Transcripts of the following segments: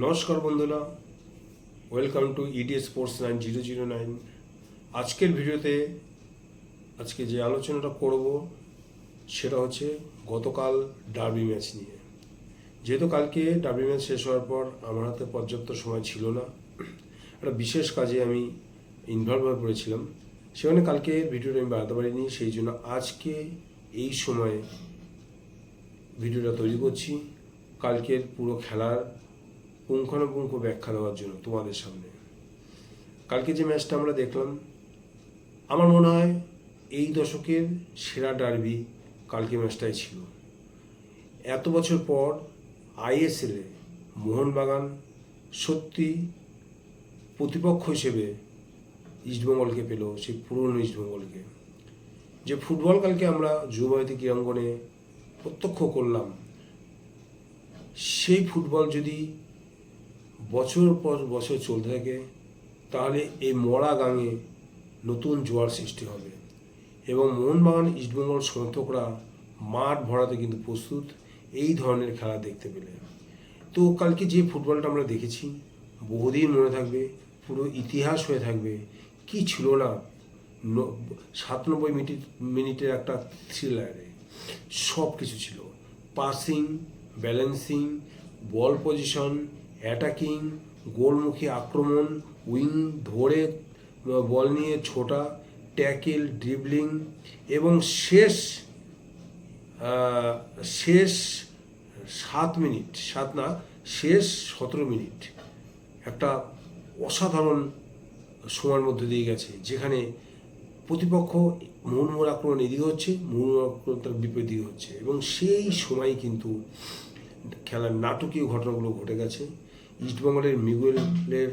নমস্কার বন্ধুরা, welcome to EDS sports 9009। আজকের ভিডিওতে আজকে যে আলোচনাটা করব সেটা হচ্ছে গতকাল ডার্বি ম্যাচ নিয়ে। যেহেতু কালকে ডার্বি ম্যাচ শেষ হওয়ার পর আমার হাতে পর্যাপ্ত সময় ছিল না, একটা বিশেষ কাজে আমি ইনভলভ হয়ে পড়েছিলাম, সেখানে কালকে ভিডিওটা আমি বানাতে পারিনি। সেই জন্য আজকে এই সময়ে ভিডিওটা তৈরি করছি, কালকের পুরো খেলার পুঙ্খানুপুঙ্খ ব্যাখ্যা দেওয়ার জন্য তোমাদের সামনে। কালকে যে ম্যাচটা আমরা দেখলাম, আমার মনে হয় এই দশকের সেরা ডার্বি কালকে ম্যাচটাই ছিল। এত বছর পর আইএসএলে মোহনবাগান সত্যি প্রতিপক্ষ হিসেবে ইস্টবেঙ্গলকে পেল, সেই পুরনো ইস্টবেঙ্গলকে। যে ফুটবল কালকে আমরা যুবভারতী ক্রীড়াঙ্গনে প্রত্যক্ষ করলাম, সেই ফুটবল যদি বছর পর বছর চলতে থাকে তাহলে এই মরা গাঙে নতুন জোয়ার সৃষ্টি হবে এবং মোহনবাগান ইস্টবেঙ্গল সমর্থকরা মাঠ ভরাতে কিন্তু প্রস্তুত এই ধরনের খেলা দেখতে পেলে। তো কালকে যে ফুটবলটা আমরা দেখেছি বহুদিন মনে থাকবে, পুরো ইতিহাস হয়ে থাকবে। কি ছিল না 97 মিনিটের একটা থ্রিলারে, সব কিছু ছিল। পাসিং, ব্যালেন্সিং, বল পজিশন, অ্যাটাকিং, গোলমুখী আক্রমণ, উইং ধরে বল নিয়ে ছোটা, ট্যাকেল, ড্রিবলিং এবং শেষ 17 মিনিট একটা অসাধারণ সময়ের মধ্যে দিয়ে গেছে, যেখানে প্রতিপক্ষ মুহুর্মুহুর আক্রমণ এদিকে হচ্ছে, মুহুর্মুহুর আক্রমণ তার বিপরীত দিকে হচ্ছে এবং সেই সময় কিন্তু খেলার নাটকীয় ঘটনাগুলো ঘটে গেছে। ইস্টবেঙ্গলের মিগুয়েলের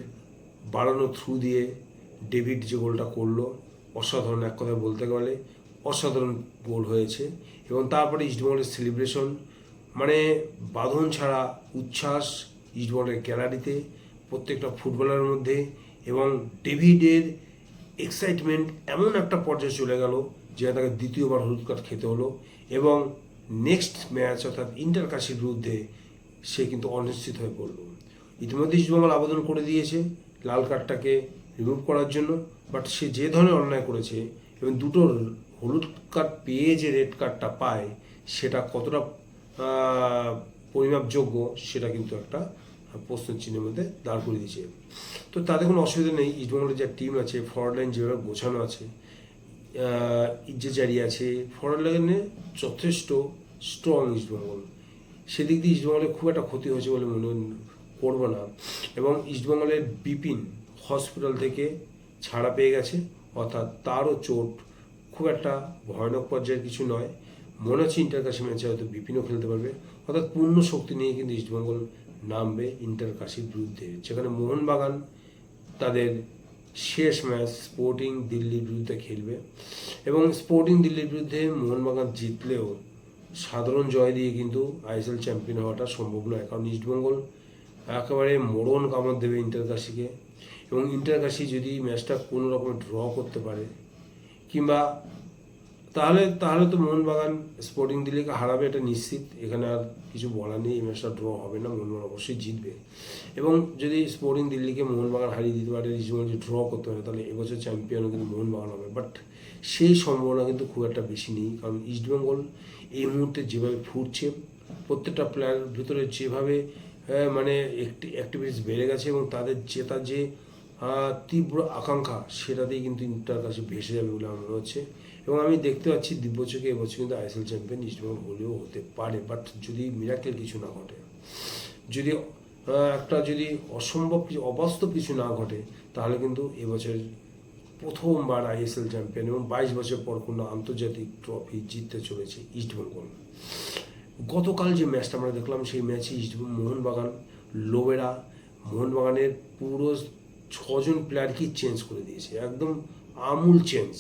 বাড়ানো থ্রু দিয়ে ডেভিড যে গোলটা করলো, অসাধারণ, এক কথায় বলতে গেলে অসাধারণ গোল হয়েছে। এবং তারপরে ইস্টবেঙ্গলের সেলিব্রেশন, মানে বাঁধন ছাড়া উচ্ছ্বাস ইস্টবেঙ্গলের গ্যালারিতে, প্রত্যেকটা ফুটবলারের মধ্যে। এবং ডেভিডের এক্সাইটমেন্ট এমন একটা পর্যায়ে চলে গেল যে তাকে দ্বিতীয়বার হলুদ কার্ড খেতে হলো এবং নেক্সট ম্যাচ অর্থাৎ ইন্টার কাশির বিরুদ্ধে সে কিন্তু অনিশ্চিত হয়ে পড়ল। ইতিমধ্যে ইস্টবেঙ্গল আবেদন করে দিয়েছে লাল কার্ডটাকে রিমুভ করার জন্য, বাট সে যে ধরনের অন্যায় করেছে এবং দুটো হলুদ কার্ড পেয়ে যে রেড কার্ডটা পায় সেটা কতটা পরিমাপযোগ্য সেটা কিন্তু একটা প্রশ্নের চিহ্নের মধ্যে দাঁড় করে দিয়েছে। তো তাতে কোনো অসুবিধা নেই। ইস্টবেঙ্গলের যে টিম আছে, ফরওয়ার্ড লাইন যেভাবে গোছানো আছে, ইজ্জেজারি আছে, ফরওয়ার্ড লাইনে যথেষ্ট স্ট্রং ইস্টবেঙ্গল, সেদিক দিয়ে ইস্টবেঙ্গলের খুব একটা ক্ষতি হয়েছে বলে মনে করবো না। এবং ইস্টবেঙ্গলের বিপিন হসপিটাল থেকে ছাড়া পেয়ে গেছে, অর্থাৎ তারও চোট খুব একটা ভয়ানক পর্যায়ের কিছু নয়। মনে হচ্ছে ইন্টার কাশি ম্যাচে হয়তো বিপিনও খেলতে পারবে, অর্থাৎ পূর্ণ শক্তি নিয়ে কিন্তু ইস্টবেঙ্গল নামবে ইন্টার কাশির বিরুদ্ধে, যেখানে মোহনবাগান তাদের শেষ ম্যাচ স্পোর্টিং দিল্লির বিরুদ্ধে খেলবে। এবং স্পোর্টিং দিল্লির বিরুদ্ধে মোহনবাগান জিতলেও সাধারণ জয় দিয়ে কিন্তু আইএসএল চ্যাম্পিয়ন হওয়াটা সম্ভব নয়, কারণ ইস্টবেঙ্গল একেবারে মরণ কামড় দেবে ইন্টার কাশিকে। এবং ইন্টার কাশি যদি ম্যাচটা কোনো রকম ড্র করতে পারে কিংবা তাহলে তো মোহনবাগান স্পোর্টিং দিল্লিকে হারাবে, এটা নিশ্চিত। এখানে আর কিছু বলার নেই, এই ম্যাচটা ড্র হবে না, মোহনবাগান অবশ্যই জিতবে। এবং যদি স্পোর্টিং দিল্লিকে মোহনবাগান হারিয়ে দিতে পারে, ইস্টবেঙ্গল যদি ড্র করতে পারে, তাহলে এবছর চ্যাম্পিয়নও কিন্তু মোহনবাগান হবে। বাট সেই সম্ভাবনা কিন্তু খুব একটা বেশি নেই, কারণ ইস্টবেঙ্গল এই মুহূর্তে যেভাবে ফুটছে, প্রত্যেকটা প্লেয়ারের ভিতরে যেভাবে মানে অ্যাক্টিভিটিস বেড়ে গেছে এবং তাদের জেতার যে তীব্র আকাঙ্ক্ষা, সেটাতেই কিন্তু ইন্টার কাশি ভেসে যাবে বলে আমার মনে হচ্ছে। এবং আমি দেখতে পাচ্ছি দিব্যচোখে এবছর কিন্তু আইএসএল চ্যাম্পিয়ন ইস্টবেঙ্গল হলেও হতে পারে, বাট যদি মিরাকেল কিছু না ঘটে, যদি অসম্ভব কিছু, অবাস্তব কিছু না ঘটে, তাহলে কিন্তু এবছর প্রথমবার আইএসএল চ্যাম্পিয়ন এবং 22 বছর পর কোনো আন্তর্জাতিক ট্রফি জিততে চলেছে ইস্টবেঙ্গল। গতকাল যে ম্যাচটা আমরা দেখলাম, সেই ম্যাচে মোহনবাগান লোবেরা মোহনবাগানের পুরো 6জন প্লেয়ারকেই চেঞ্জ করে দিয়েছে, একদম আমূল চেঞ্জ,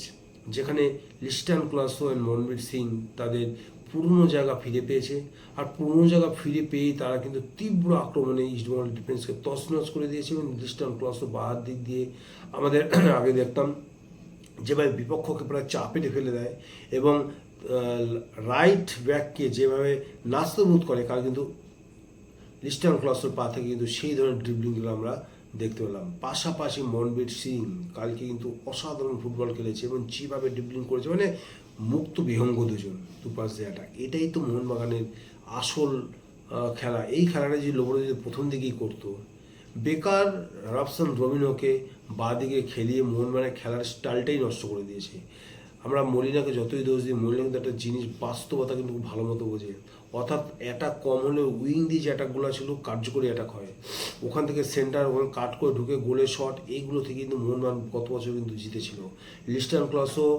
যেখানে লিস্টান ক্লাসো অ্যান্ড মনবীর সিং তাদের পুরনো জায়গা ফিরে পেয়েছে। আর পুরনো জায়গা ফিরে পেয়েই তারা কিন্তু তীব্র আক্রমণে ইস্টবেঙ্গল ডিফেন্সকে তছনছ করে দিয়েছে। এবং লিস্টান ক্লাসো বাহার দিক দিয়ে আমাদের আগে দেখতাম যেভাবে বিপক্ষকে প্রায় চাপেটে ফেলে দেয় এবং রাইট ব্যাককে যেভাবে নাস্তাবোধ করে, কাল কিন্তু লিস্টন ক্লসের পা থেকে কিন্তু সেই ধরনের ড্রিবলিংগুলো আমরা দেখতে পেলাম। পাশাপাশি মনবীর সিং কালকে কিন্তু অসাধারণ ফুটবল খেলেছে এবং যেভাবে ড্রিবলিং করেছে, মানে মুক্ত বিহঙ্গ দুজন দুপাশ দিয়ে অ্যাটাক। এটাই তো মোহনবাগানের আসল খেলা। এই খেলাটা যদি লোবরা যদি প্রথম দিকেই করতো, বেকার রবসন রবিনোকে বাঁদিকে খেলিয়ে মোহনবাগানের খেলার স্টাইলটাই নষ্ট করে দিয়েছে। আমরা মলিনাকে যতই দোষ দিই, মলিনা কিন্তু একটা জিনিস বাস্তবতা কিন্তু খুব ভালো মতো বোঝে। অর্থাৎ অ্যাটাক কম হলেও উইং দিয়ে যে অ্যাটাকগুলো ছিল কার্যকরী অ্যাটাক হয়, ওখান থেকে সেন্টার ওখানে কাট করে ঢুকে গোলের শট, এইগুলো থেকে কিন্তু মোহনবাগান গত বছর কিন্তু জিতেছিল। লিস্টন ক্লসও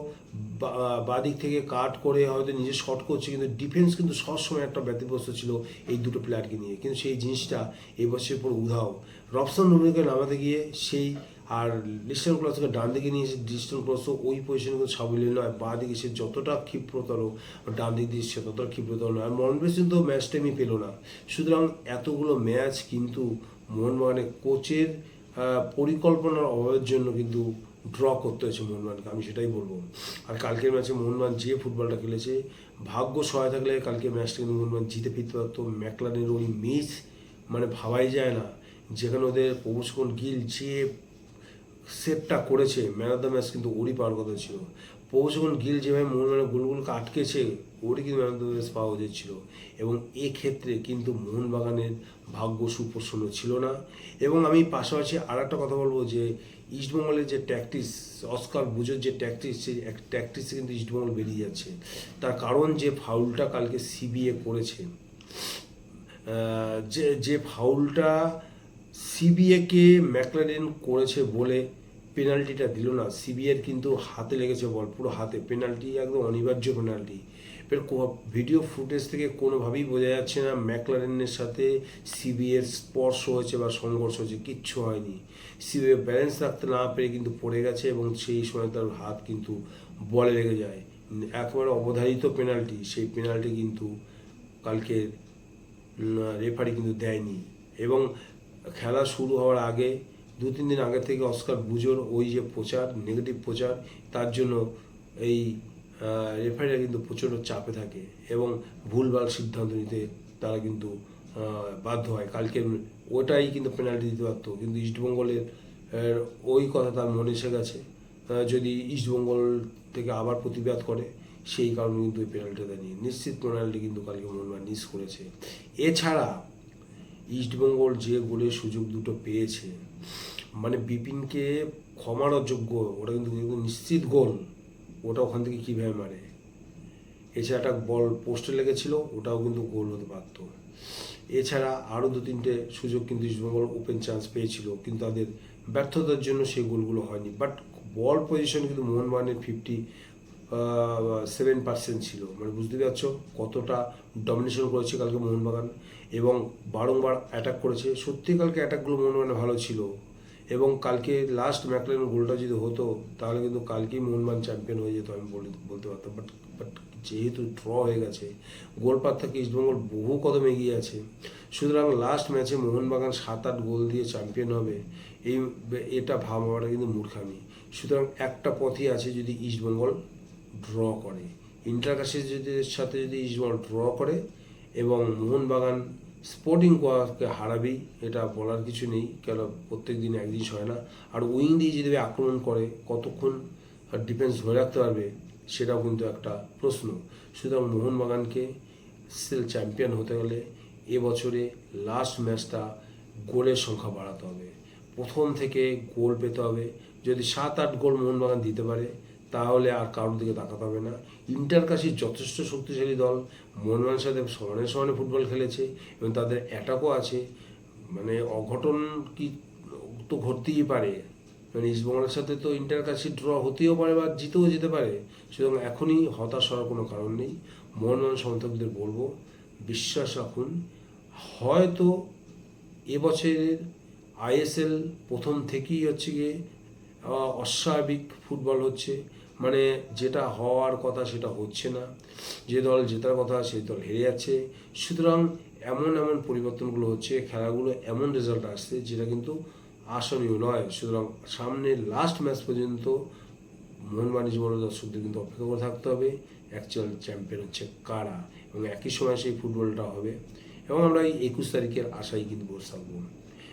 বাদিক থেকে কাট করে হয়তো নিজে শট করছে, কিন্তু ডিফেন্স কিন্তু সবসময় একটা ব্যতিব্যস্ত ছিল এই দুটো প্লেয়ারকে নিয়ে। কিন্তু সেই জিনিসটা এই বছরের পর উধাও। রবসন রবিনোকে নামাতে গিয়ে সেই, আর লিস্টন ক্লসকে ডান দিকে নিয়ে এসে লিস্টন ক্লসও ওই পজিশনে কিন্তু সাবলীল নয়। বাঁ দিকে সে যতটা ক্ষিপ্রতর, ডান দিক দিয়ে সে ততটা ক্ষিপ্রতর নয়। আর মনবেশ কিন্তু ম্যাচ টাইমই পেল না। সুতরাং এতগুলো ম্যাচ কিন্তু মোহনবাগানের কোচের পরিকল্পনার অভাবের জন্য কিন্তু ড্র করতে হয়েছে মোহনবাগানকে, আমি সেটাই বলবো। আর কালকের ম্যাচে মোহনবাগান যে ফুটবলটা খেলেছে, ভাগ্য সহায় থাকলে কালকে ম্যাচটা কিন্তু মোহনবাগান জিতে ফিরতে পারতো। ম্যাকলারের ওই মিস মানে ভাবাই যায় না, যেখানে ওদের প্রভুসকন গিল যে সেভটা করেছে, ম্যান অফ দ্য ম্যাচ কিন্তু ওরই পাওয়ার কথা ছিল। প্রভুসকন গিল যেভাবে মোহনবাগানের গোলগুলোকে আটকেছে, ওরই কিন্তু ম্যান অফ দ্য ম্যাচ পাওয়া উচিত ছিল। এবং এক্ষেত্রে কিন্তু মোহনবাগানের ভাগ্য সুপ্রসন্ন ছিল না। এবং আমি পাশাপাশি আর একটা কথা বলবো যে ইস্টবেঙ্গলের যে ট্যাকটিস, অস্কার বুজোর যে ট্যাকটিস, সেই ট্যাকটিসে কিন্তু ইস্টবেঙ্গল বেরিয়ে যাচ্ছে। তার কারণ যে ফাউলটা কালকে সিবিএ করেছে, যে ফাউলটা সিবিএকে ম্যাকলারেন করেছে বলে পেনাল্টিটা দিল না। সিবিএর কিন্তু হাতে লেগেছে বল, পুরো হাতে, পেনাল্টি একদম অনিবার্য পেনাল্টি। এর ভিডিও ফুটেজ থেকে কোনোভাবেই বোঝা যাচ্ছে না ম্যাকলারেনের সাথে সিবিএর স্পর্শ হয়েছে বা সংঘর্ষ হয়েছে, কিচ্ছু হয়নি। সিবিএ ব্যালেন্স রাখতে না পেরে কিন্তু পড়ে গেছে এবং সেই সময় তার হাত কিন্তু বলে লেগে যায়। একেবারে অবধারিত পেনাল্টি, সেই পেনাল্টি কিন্তু কালকে রেফারি কিন্তু দেয়নি। এবং খেলা শুরু হওয়ার আগে 2-3 দিন আগে থেকে অস্কার বুজোর ওই যে প্রচার, নেগেটিভ প্রচার, তার জন্য এই রেফারিরা কিন্তু প্রচণ্ড চাপে থাকে এবং ভুলভাল সিদ্ধান্ত নিতে তারা কিন্তু বাধ্য হয়। কালকে ওটাই কিন্তু পেনাল্টি দিতে পারতো, কিন্তু ইস্টবেঙ্গলের ওই কথা তার মনে এসে গেছে। যদি ইস্টবেঙ্গল থেকে আবার প্রতিবাদ করে, সেই কারণে কিন্তু ওই পেনাল্টিটা দেয়নি। নিশ্চিত পেনাল্টি কিন্তু কালকে মোহনবাগান মিস করেছে। এছাড়া ইস্টবেঙ্গল যে গোলের সুযোগ দুটো পেয়েছে, মানে বিপিনকে ক্ষমার অযোগ্য, ওটা কিন্তু নিশ্চিত গোল। ওটা ওখান থেকে কীভাবে মারে, এছাড়া একটা বল পোস্টে লেগেছিল, ওটাও কিন্তু গোল হতে পারত। এছাড়া আরও 2-3টে সুযোগ কিন্তু ইস্টবেঙ্গল ওপেন চান্স পেয়েছিল, কিন্তু তাদের ব্যর্থতার জন্য সেই গোলগুলো হয়নি। বাট বল পজিশন কিন্তু মোহনবাগানের 57% ছিল। মানে বুঝতে পারছো কতটা ডমিনেশন করেছে কালকে মোহনবাগান এবং বারংবার অ্যাটাক করেছে। সত্যি কালকে অ্যাটাকগুলো মোহনবাগানের ভালো ছিল এবং কালকে লাস্ট ম্যাকলারেনের গোলটা যদি হতো তাহলে কিন্তু কালকেই মোহনবাগান চ্যাম্পিয়ন হয়ে যেত, আমি বলতে পারতাম। বাট যেহেতু ড্র হয়ে গেছে, গোল পার থেকে ইস্টবেঙ্গল বহু কদম এগিয়ে আছে। সুতরাং লাস্ট ম্যাচে মোহনবাগান 7-8 গোল দিয়ে চ্যাম্পিয়ন হবে, এটা ভাবাটা কিন্তু মূর্খামি। সুতরাং একটা পথই আছে, যদি ইস্টবেঙ্গল ড্র করে, ইন্টারকাশের সাথে যদি ইস্টবেঙ্গল ড্র করে এবং মোহনবাগান স্পোর্টিং গোয়াকে হারাবেই, এটা বলার কিছু নেই, কেন প্রত্যেক দিন এক জিনিস হয় না। আর উইং দিয়ে যদি আক্রমণ করে, কতক্ষণ ডিফেন্স ধরে রাখতে পারবে, সেটাও কিন্তু একটা প্রশ্ন। সুতরাং মোহনবাগানকে স্টিল চ্যাম্পিয়ন হতে হলে এবছরে লাস্ট ম্যাচটা গোলের সংখ্যা বাড়াতে হবে, প্রথম থেকে গোল পেতে হবে। যদি 7-8 গোল মোহনবাগান দিতে পারে, তাহলে আর কারোর দিকে তাকাতে হবে না। ইন্টারকাশি যথেষ্ট শক্তিশালী দল, মোহনবাগানের সাথে সমানে সমানে ফুটবল খেলেছে এবং তাদের অ্যাটাকও আছে। মানে অঘটন কি তো ঘটতেই পারে, মানে ইস্টবেঙ্গলের সাথে তো ইন্টারকাশি ড্র হতেও পারে বা জিতেও যেতে পারে। সুতরাং এখনই হতাশ হওয়ার কোনো কারণ নেই। মোহনবাগান সমর্থকদের বলবো, বিশ্বাস রাখুন, হয়তো এবছরের আইএসএল প্রথম থেকেই হচ্ছে গিয়ে অস্বাভাবিক ফুটবল হচ্ছে, মানে যেটা হওয়ার কথা সেটা হচ্ছে না, যে দল জেতার কথা সেই দল হেরে যাচ্ছে। সুতরাং এমন পরিবর্তনগুলো হচ্ছে, খেলাগুলো এমন রেজাল্ট আসছে যেটা কিন্তু আসনীয় নয়। সুতরাং সামনে লাস্ট ম্যাচ পর্যন্ত মোহনবাগান ইস্টবেঙ্গল দর্শকদের কিন্তু অপেক্ষা করে থাকতে হবে অ্যাকচুয়াল চ্যাম্পিয়ন হচ্ছে কারা, এবং একই সময় সেই ফুটবলটা হবে এবং আমরা এই 21 তারিখের আশায় কিন্তু বসে থাকবো।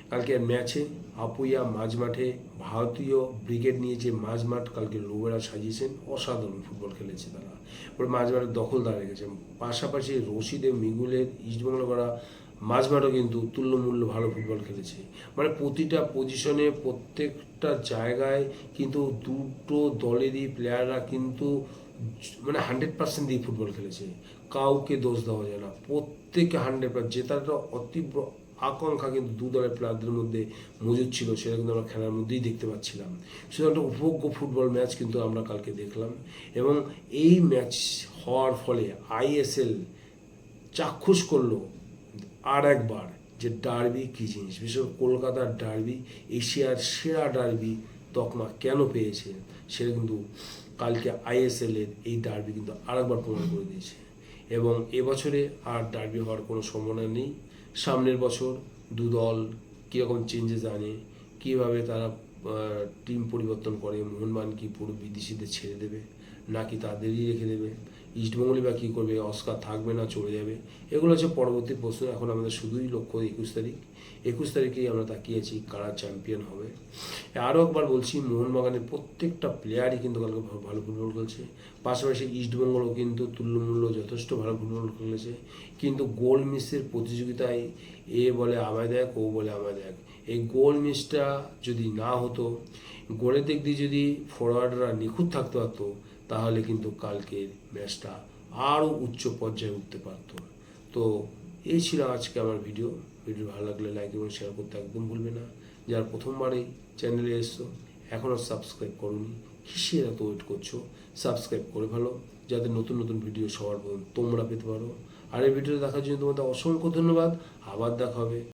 কালকের ম্যাচে আপুইয়া মাঝমাঠে ভারতীয় ব্রিগেড নিয়ে যে মাঝমাঠ কালকে লোবেরা সাজিয়েছেন, অসাধারণ ফুটবল খেলেছে তারা। ওর মাঝমাঠের দখলদার রেখেছেন, পাশাপাশি রশিদে মিগুলের ইস্টবেঙ্গল করা মাঝমাঠও কিন্তু তুল্যমূল্য ভালো ফুটবল খেলেছে। মানে প্রতিটা পজিশনে প্রত্যেকটা জায়গায় কিন্তু দুটো দলেরই প্লেয়াররা কিন্তু মানে 100% দিয়ে ফুটবল খেলেছে, কাউকে দোষ দেওয়া যায় না, প্রত্যেকে 100%। জেতাটা অতীব্র আকাঙ্ক্ষা কিন্তু দু দলের প্লেয়ারদের মধ্যে মজুদ ছিল, সেটা কিন্তু আমরা খেলার মধ্যেই দেখতে পাচ্ছিলাম। শুধু একটা উপভোগ্য ফুটবল ম্যাচ কিন্তু আমরা কালকে দেখলাম। এবং এই ম্যাচ হওয়ার ফলে আইএসএল চাক্ষুষ করলো আর একবার যে ডার্বি কী জিনিস, বিশেষ করে কলকাতার ডার্বি এশিয়ার সেরা ডার্বি তকমা কেন পেয়েছে, সেটা কিন্তু কালকে আইএসএলের এই ডার্বি কিন্তু আরেকবার প্রমাণ করে দিয়েছে। এবং এবছরে আর ডার্বি হওয়ার কোনো সম্ভাবনা নেই। সামনের বছর দু দল কীরকম চেঞ্জেস আনে, কীভাবে তারা টিম পরিবর্তন করে, মোহনবাগান কি পুরো বিদেশিদের ছেড়ে দেবে নাকি তাদেরই রেখে দেবে, ইস্টবেঙ্গলই বা কী করবে, অস্কার থাকবে না চলে যাবে, এগুলো হচ্ছে পরবর্তী প্রশ্ন। এখন আমাদের শুধুই লক্ষ্য 21 তারিখেই আমরা তাকিয়েছি কারা চ্যাম্পিয়ন হবে। আরও একবার বলছি, মোহনবাগানের প্রত্যেকটা প্লেয়ারই কিন্তু কালকে ভালো ফুটবল খেলছে, পাশাপাশি ইস্টবেঙ্গলও কিন্তু তুল্যমূল্য যথেষ্ট ভালো ফুটবল খেলেছে। কিন্তু গোল মিসের প্রতিযোগিতায় এ বলে আমায় দেখ, ও বলে আমায় দেখ, এই গোল মিসটা যদি না হতো, গোলের দিক দিয়ে যদি ফরওয়ার্ডরা নিখুঁত থাকতে পারতো, তাহলে কিন্তু কালকের ম্যাচটা আরও উচ্চ পর্যায়ে উঠতে পারত। তো এই ছিল আজকে আমার ভিডিও ভালো লাগলে লাইক এবং শেয়ার করতে একদম ভুলবে না। যারা প্রথমবারই চ্যানেলে এসছো, এখনও সাবস্ক্রাইব করোনি, কিসের এত ওয়েট করছো, সাবস্ক্রাইব করে ফেলো, যাতে নতুন নতুন ভিডিও সবার প্রথম তোমরা পেতে পারো। আর এই ভিডিও দেখার জন্য তোমাদের অসংখ্য ধন্যবাদ। আবার দেখা হবে।